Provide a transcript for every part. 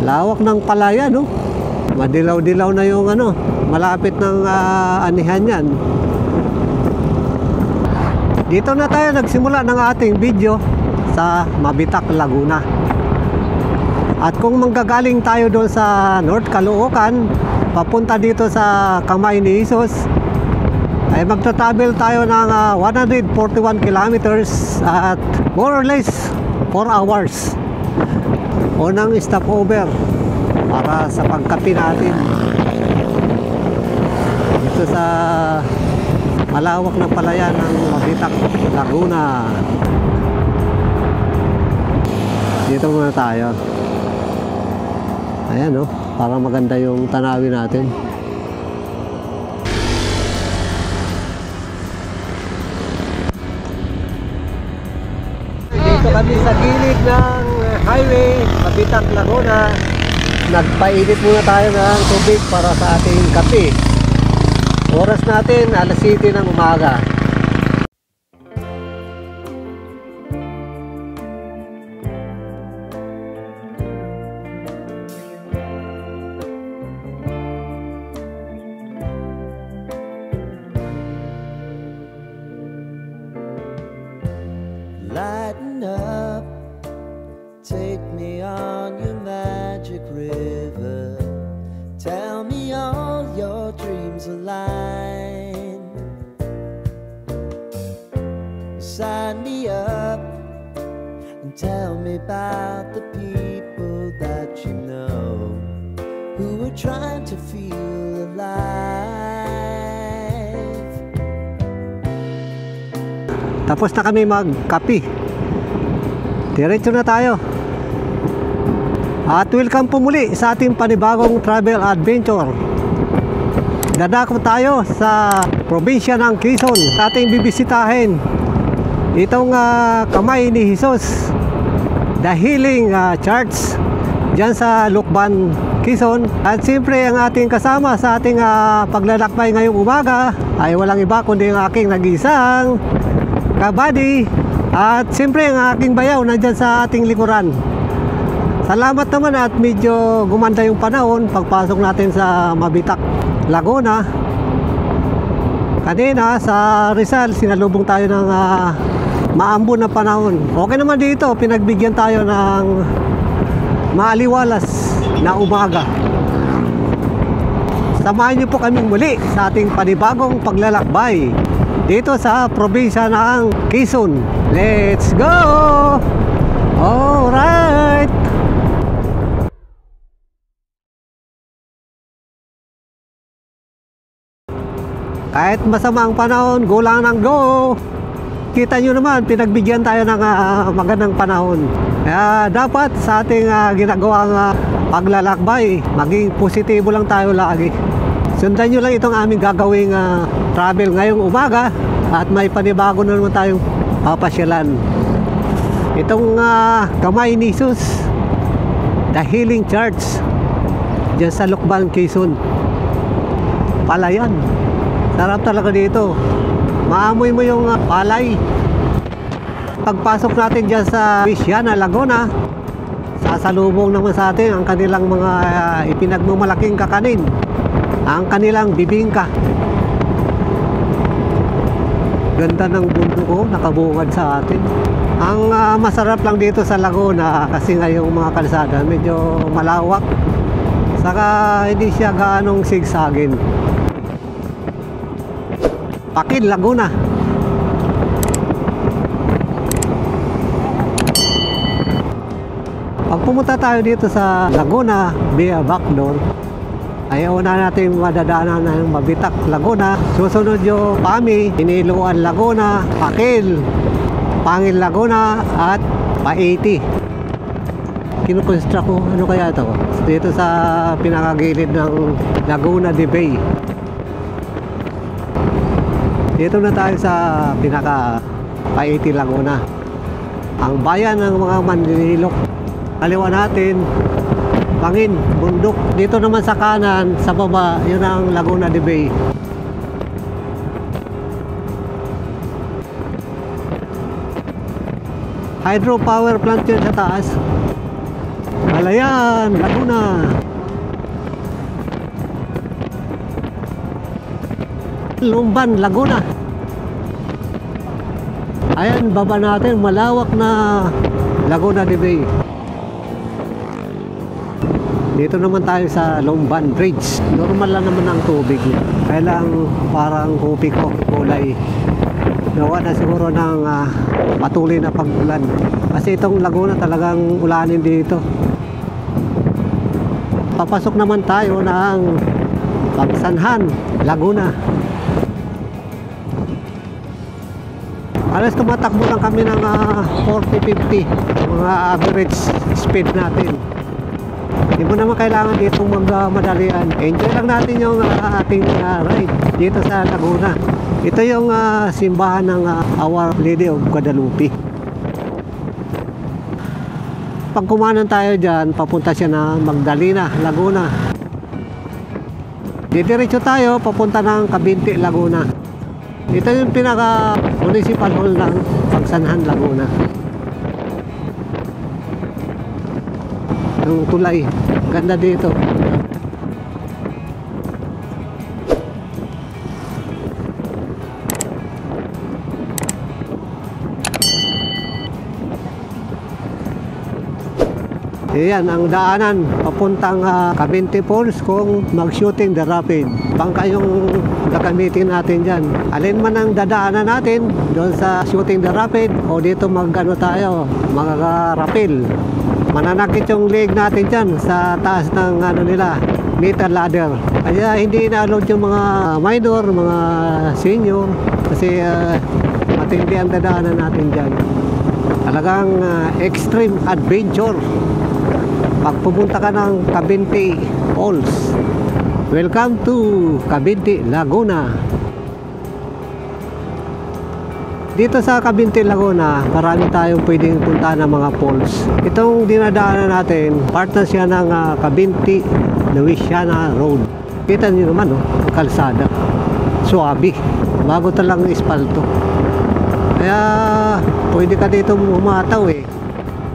Lawak ng palayan, no? Madilaw-dilaw na yung ano, malapit ng anihan yan. Dito na tayo nagsimula ng ating video sa Mabitak, Laguna. At kung manggagaling tayo doon sa North Caloocan, papunta dito sa Kamay ni Jesus, ay magta-travel tayo ng 141 kilometers at more or less 4 hours. Unang stopover para sa pagkape natin dito sa malawak na palayan ng Mabitak, Laguna. Dito muna tayo. Ayan, no? Parang maganda yung tanawin natin. Dito kami sa gilid ng highway Mabitak, Laguna. Nagpainit muna tayo ng tubig para sa ating kape. Oras natin alas 7 ng umaga. Lighten up, take me on your magic river. Tell me all your dreams align. Sign me up and tell me about the people that you know who are trying to feel alive. Tapos na kami magkape. Diretso na tayo. At welcome po muli sa ating panibagong travel adventure. Dadako tayo sa probinsya ng Quezon. Ating bibisitahin itong Kamay ni Jesus, The Healing Church dyan sa Lucban, Quezon. At siyempre ang ating kasama sa ating paglalakbay ngayong umaga ay walang iba kundi ang aking nag-iisang kabady. At siyempre ang aking bayaw nandyan sa ating likuran. Salamat naman at medyo gumanda yung panahon pagpasok natin sa Mabitak, Laguna. Kanina sa Rizal sinalubong tayo ng maambon na panahon. Okay naman dito, pinagbigyan tayo ng maaliwalas na umaga. Samahan niyo po kaming muli sa ating panibagong paglalakbay dito sa probinsya ng Quezon. Let's go! Alright! Kahit masama ang panahon, go lang ng go. Kita nyo naman, pinagbigyan tayo ng magandang panahon. Kaya dapat sa ating ginagawang paglalakbay, maging positibo lang tayo lagi. Sundan nyo lang itong aming gagawing travel ngayong umaga. At may panibago na naman tayong papasyalan. Itong Kamay ni Jesus, The Healing Church dyan sa Lucban, Quezon. Palayan. Sarap talaga dito. Maamoy mo yung palay. Pagpasok natin dyan sa Visiana, Laguna, sasalubong naman sa atin ang kanilang mga ipinagmamalaking kakanin, ang kanilang bibingka. Ganda ng bundok ko, nakabungad sa atin. Ang masarap lang dito sa Laguna kasi ngayong mga kalsada medyo malawak, saka hindi siya gaanong sigsagin. Pakil, Laguna. Pag pumunta tayo dito sa Laguna via backdoor, ay una natin madadaanan ng Mabitak, Laguna. Susunod yung Pami, Iniluan, Laguna, Pakil, Pangil, Laguna, at Pa-80. Kinukonstruct ko, ano kaya ito? Dito sa pinakagilid ng Laguna de Bay. Dito na tayo sa pinaka Pa-80, Laguna. Ang bayan ng mga Manlilok. Kaliwa natin, Pangin, bundok. Dito naman sa kanan, sa baba, yun ang Laguna de Bay. Hydropower plant yun sa taas. Balayan, Laguna. Lumban, Laguna. Ayan, baba natin, malawak na Laguna de Bay. Dito naman tayo sa Lumban Bridge. Normal lang naman ang tubig. Kaya lang parang kopi ko kulay. Gawa na siguro ng patuloy na pag-ulan. Kasi itong Laguna talagang ulanin dito. Papasok naman tayo ng Pagsanhan, Laguna. Alas tumatakbo lang kami ng 40-50 mga average speed natin. Hindi mo naman kailangan dito magmadalian. Enjoy lang natin yung ating ride dito sa Laguna. Ito yung simbahan ng Our Lady of Guadalupe. Pag kumanan tayo dyan, papunta siya na Magdalena, Laguna. Didiretso tayo, papunta ng Cabinti, Laguna. Ito yung pinaka municipal hall ng Pagsanhan, Laguna. Yung tulay, ganda dito. Ayan ang daanan papuntang Cabinti Falls kung mag-shooting the rapid. Bangka yung gagamitin natin dyan. Alin man ang dadaanan natin doon sa shooting the rapid o dito mag-ano tayo, mag-rapil. Mananakit yung leg natin dyan sa taas ng ano nila, meter ladder. Kaya hindi na-allowed yung mga minor, mga senior kasi matindi ang dadaanan natin dyan. Talagang extreme adventure. Pag pumunta ka ng Cabinti Falls, welcome to Cabinti, Laguna. Dito sa Cabinti, Laguna, marami tayong pwedeng punta ng mga falls. Itong dinadaanan natin, part na siya ng Cabinti, Louisiana Road. Kita niyo naman, kalsada. Suabi. Bago talang ispalto. Kaya, pwede ka dito umataw eh.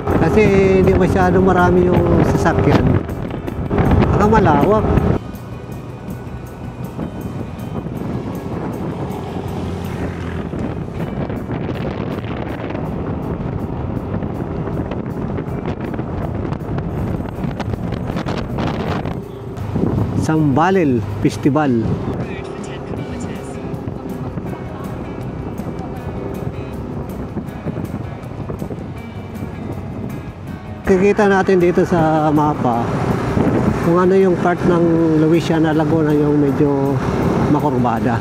Kasi hindi masyado marami yung sasakyan. Saka malawak. Sambalel Festival. Kikita natin dito sa mapa kung ano yung part ng Louisiana, Laguna yung medyo makurbada.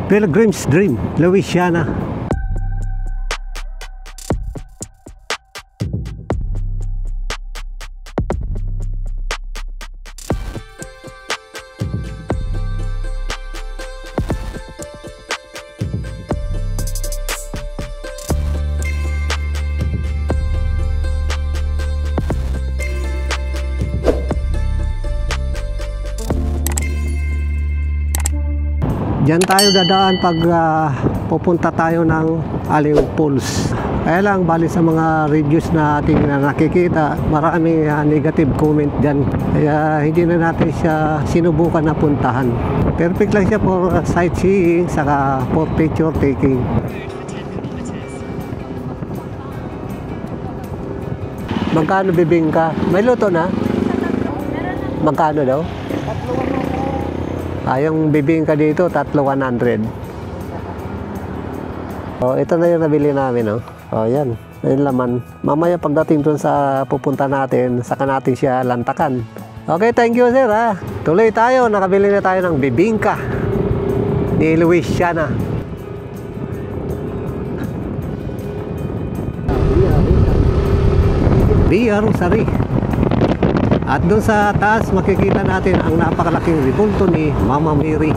Pilgrim's Dream, Louisiana. Diyan tayo dadaan pag pupunta tayo ng Aliw Falls. Kaya lang, bali sa mga reviews na ating nakikita, maraming negative comment dyan. Kaya hindi na natin siya sinubukan na puntahan. Perfect lang siya for sightseeing, saka for picture taking. Magkano bibingka? May luto na? Magkano daw? Yung bibingka dito, 3,100. Oh, ito na yung nabili namin, oh. Oh, yan. Yung laman. Mamaya pagdating dun sa pupunta natin, saka natin siya lantakan. Okay, thank you, sir, ha. Tuloy tayo. Nakabili na tayo ng bibingka ni Louisiana. Via Rosary. At doon sa taas makikita natin ang napakalaking rebulto ni Mama Mary.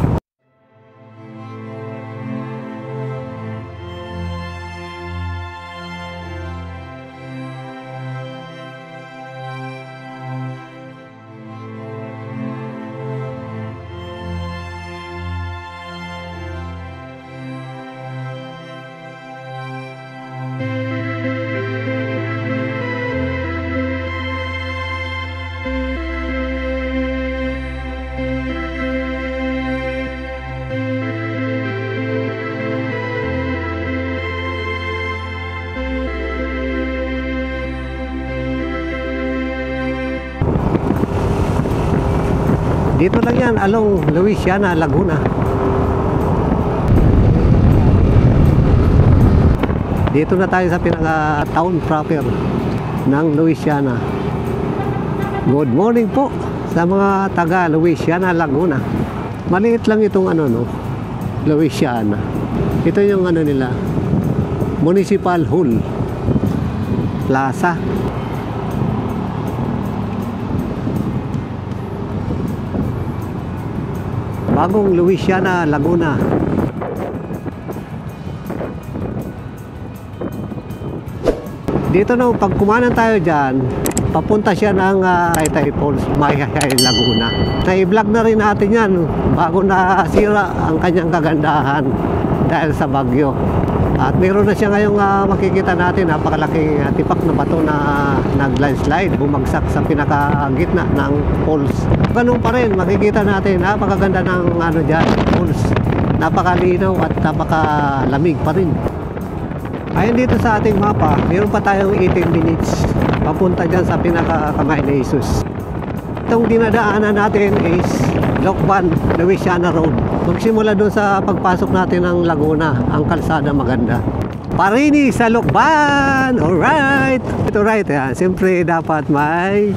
Dito lang yan, along Louisiana, Laguna. Dito na tayo sa pinaka-town proper ng Louisiana. Good morning po sa mga taga Louisiana, Laguna. Maliit lang itong ano, no, Louisiana. Ito yung ano nila, Municipal Hall Plaza. Bagong Louisiana, Laguna. Dito no, pag kumanan tayo dyan, papunta siya ng Taytay Falls, Mayayay, Laguna. Na-i-vlog na rin natin yan bago nasira ang kanyang kagandahan dahil sa bagyo. At meron na siya ngayong makikita natin, napakalaking tipak na bato na nag-landslide, bumagsak sa pinakagitna ng falls. Ganun pa rin, makikita natin, napakaganda ng ano dyan, falls. Napakalinaw at napakalamig pa rin. Ayan dito sa ating mapa, meron pa tayong 18 minutes papunta dyan sa pinaka-Kamay ni Jesus. Itong dinadaanan natin is Lokban, Louisiana Road. Magsimula doon sa pagpasok natin ng Laguna, ang kalsada maganda. Parini sa Lokban! Alright! Ito right, yan. Siyempre dapat may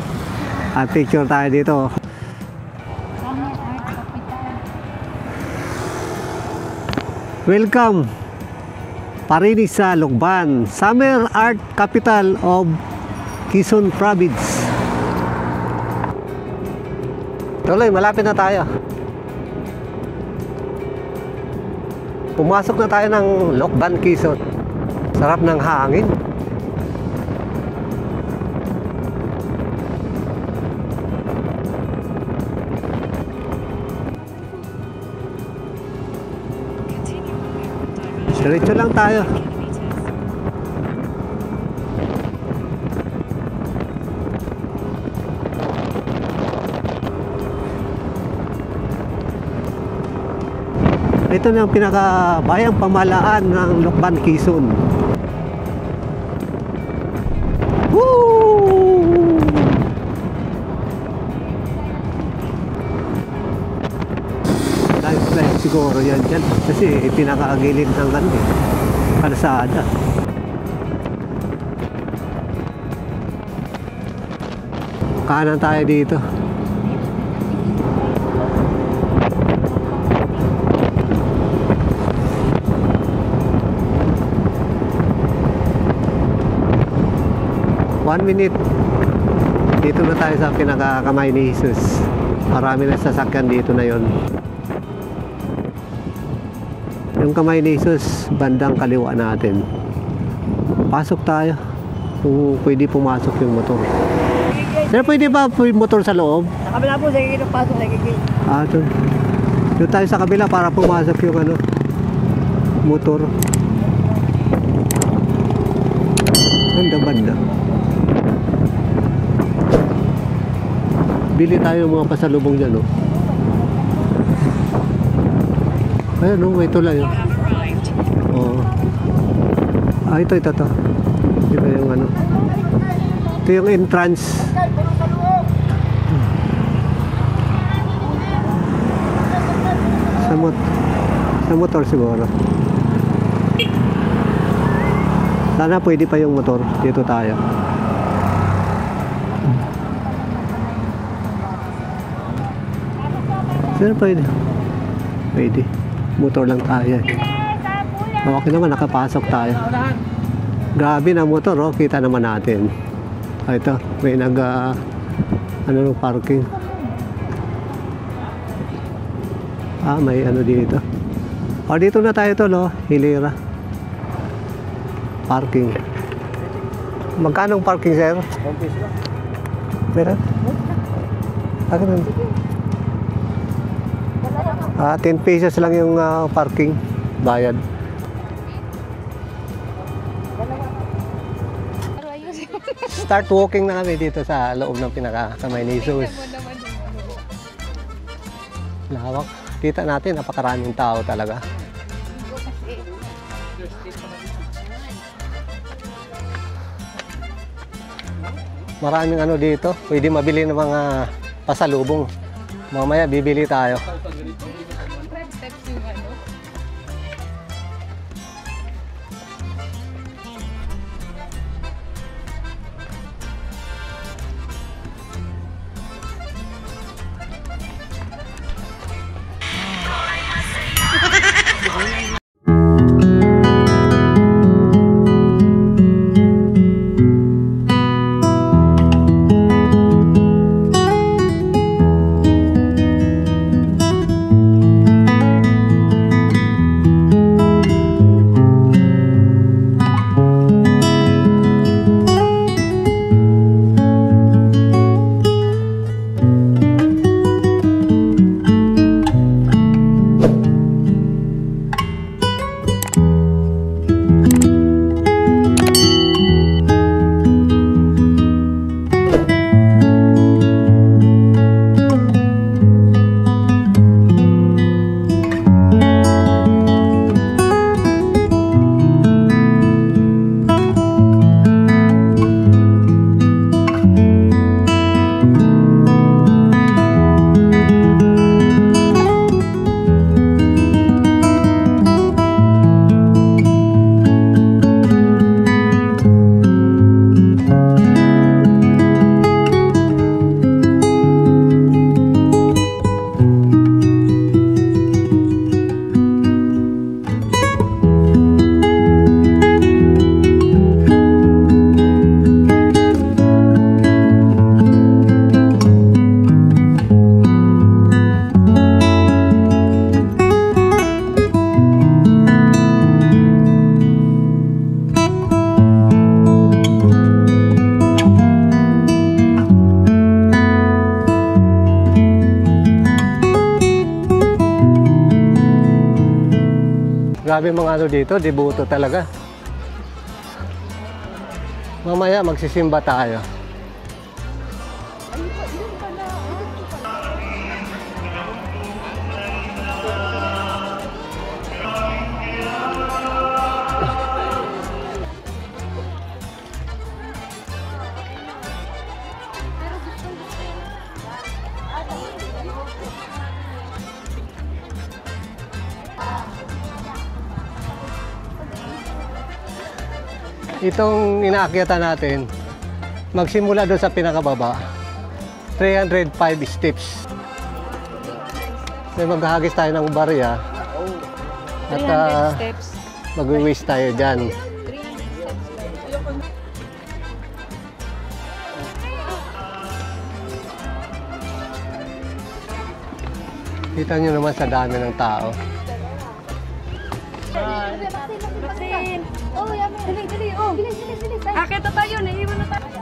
picture tayo dito. Welcome! Parini sa Lokban, Summer Art Capital of Quezon Province. Tuloy, malapit na tayo. Pumasok na tayo ng Lokban, Quezon. Sarap ng hangin. Diretso lang tayo. Ito na ang pinakabayang pamahalaan ng Lokban, Quezon. Woo! Life siguro yan dyan. Kasi pinakagilid ng kalsada. Kanan tayo dito. One minute. Dito na tayo sa pinaka-Kamay ni Jesus. Marami na sasakyan dito na yon. Yung Kamay ni Jesus, bandang kaliwa natin. Pasok tayo. Kung pwede pumasok yung motor. Sir, pwede ba yung motor sa loob? Sa kabila po, sige pasok, sige. Doon. Doon tayo sa kabila para pumasok yung motor. Banda-banda. Bili tayo ng mga pasalubong dyan, no? Ayan, no? May tulay, no? Oo. Ito. Diba yung ano? Ito yung entrance. Sa motor siguro. Sana pwede pa yung motor. Dito tayo. Sana pwede. Pwede. Motor lang tayo. Okay naman, nakapasok tayo. Grabe na motor, oh. Kita naman natin. Ito, may parking. May dito. Dito na tayo to, no? Hilira. Parking. Magkano ang parking, sir? 1 piso lang. Meron? Akin na. 10 pesos lang yung parking. Bayad. Start walking na kami dito sa loob ng pinaka-Kamay ni Jesus. Lawak. Kita natin, napakaraming tao talaga. Maraming dito. Pwede mabili ng mga pasalubong. Mamaya bibili tayo. Grabe mga ano dito, deboto talaga. Mamaya magsisimba tayo. Itong inaakyatan natin, magsimula doon sa pinakababa, 305 steps. So maghahagis tayo ng barya at 300 steps. mag-waste tayo dyan. Kita nyo naman sa dami ng tao. Maxine! Oh, yaman. Dali, dali. Oh, bilis. Akit na tayo. Naiwan na tayo.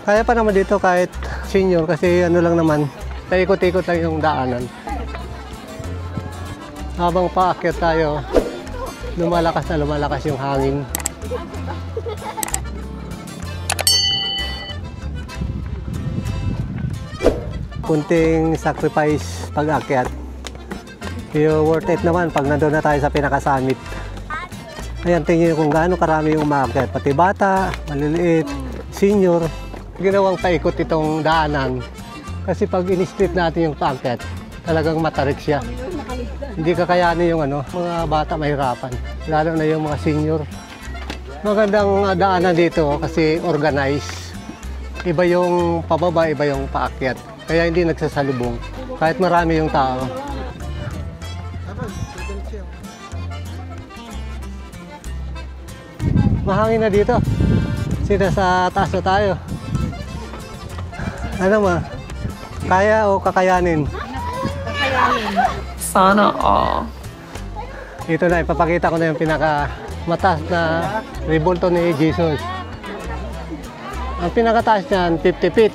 Kaya pa naman dito kahit senior kasi ano lang naman, paikot-ikot lang yung daanan. Habang paakyat tayo, lumalakas na lumalakas yung hangin. Kunting sacrifice pag-akyat. Yung worth it naman pag nandun na tayo sa pinaka-summit. Ayan, tingin nyo kung gaano karami yung umaakyat. Pati bata, maliliit, senior. Ginawang paikot itong daanan. Kasi pag in-strip natin yung paakyat, talagang matarik siya. Hindi kakayanin yung mga bata mahirapan. Lalo na yung mga senior. Magandang daanan dito kasi organized. Iba yung pababa, iba yung paakyat. Kaya hindi nagsasalubong. Kahit marami yung tao. Mahangin na dito. Sina sa taas na tayo. Ano ma? Kaya o kakayanin? Kakayanin. Sana all. Ito na, ipapakita ko na yung pinaka mataas na rebulto ni Jesus. Ang pinakataas niyan, 50 feet.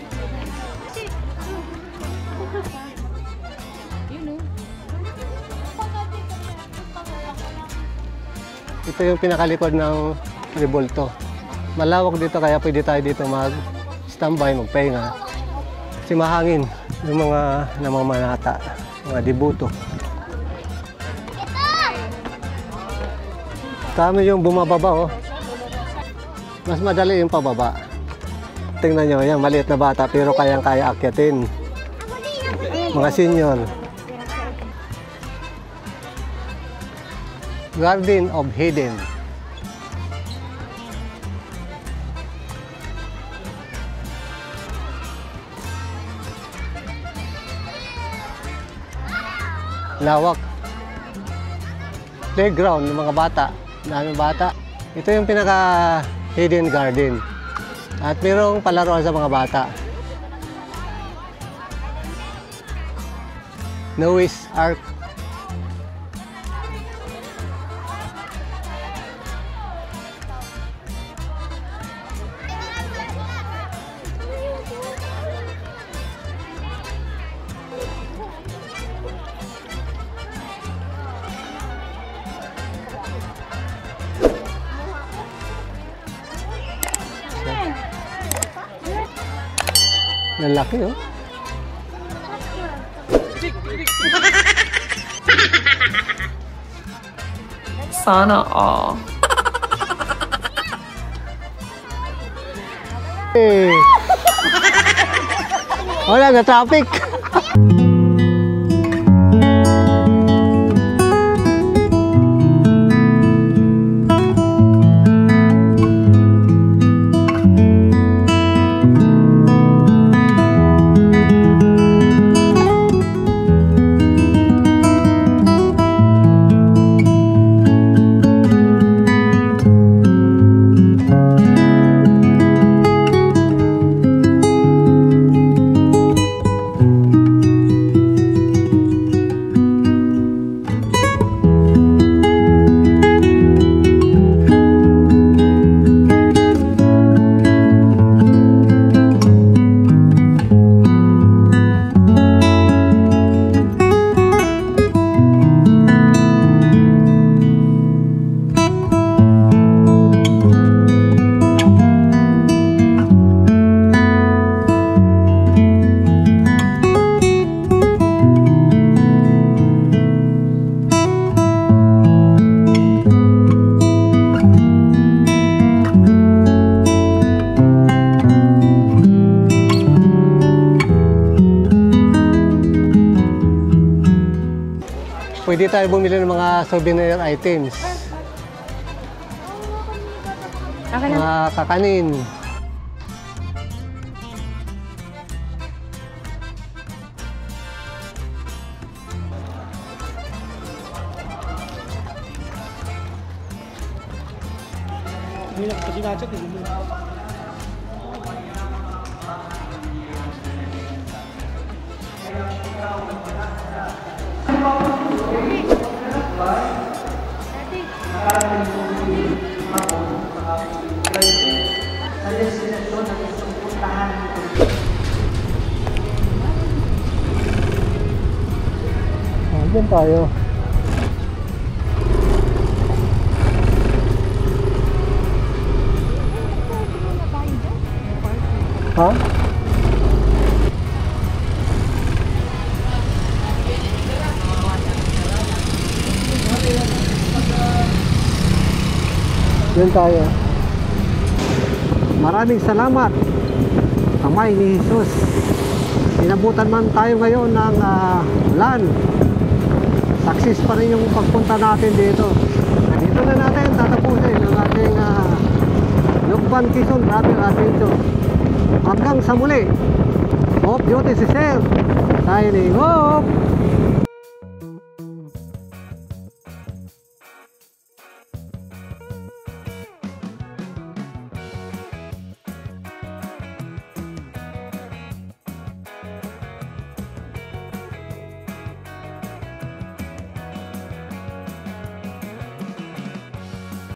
Ito yung pinakalikod ng rebulto. Malawak dito kaya pwede tayo dito mag-standby, magpahinga. Kasi mahangin yung mga namamanata, mga debuto. Kami yung bumababa oh. Mas madali yung pababa. Tingnan nyo, yan, maliit na bata pero kayang-kaya akyatin. Mga senior. Garden of Eden. Lawak. Playground ng mga bata. Daming bata. Ito yung pinaka hidden garden. At mayroong palaruan sa mga bata. Noah's Ark. Lalaki, oh. Sana all. Hey. Wala na traffic. Pwede tayo bumili ng mga souvenir items. Mga kakanin. Diyan tayo. Ha? Diyan tayo. Maraming salamat, Kamay ni Jesus. Inabutan man tayo ngayon ng ulan. Success pa rin yung pagpunta natin dito. Dito na natin tatapusin ang ating Lukban Quezon Travel Adventure. Hanggang sa muli. Off duty si Sir. Signing off.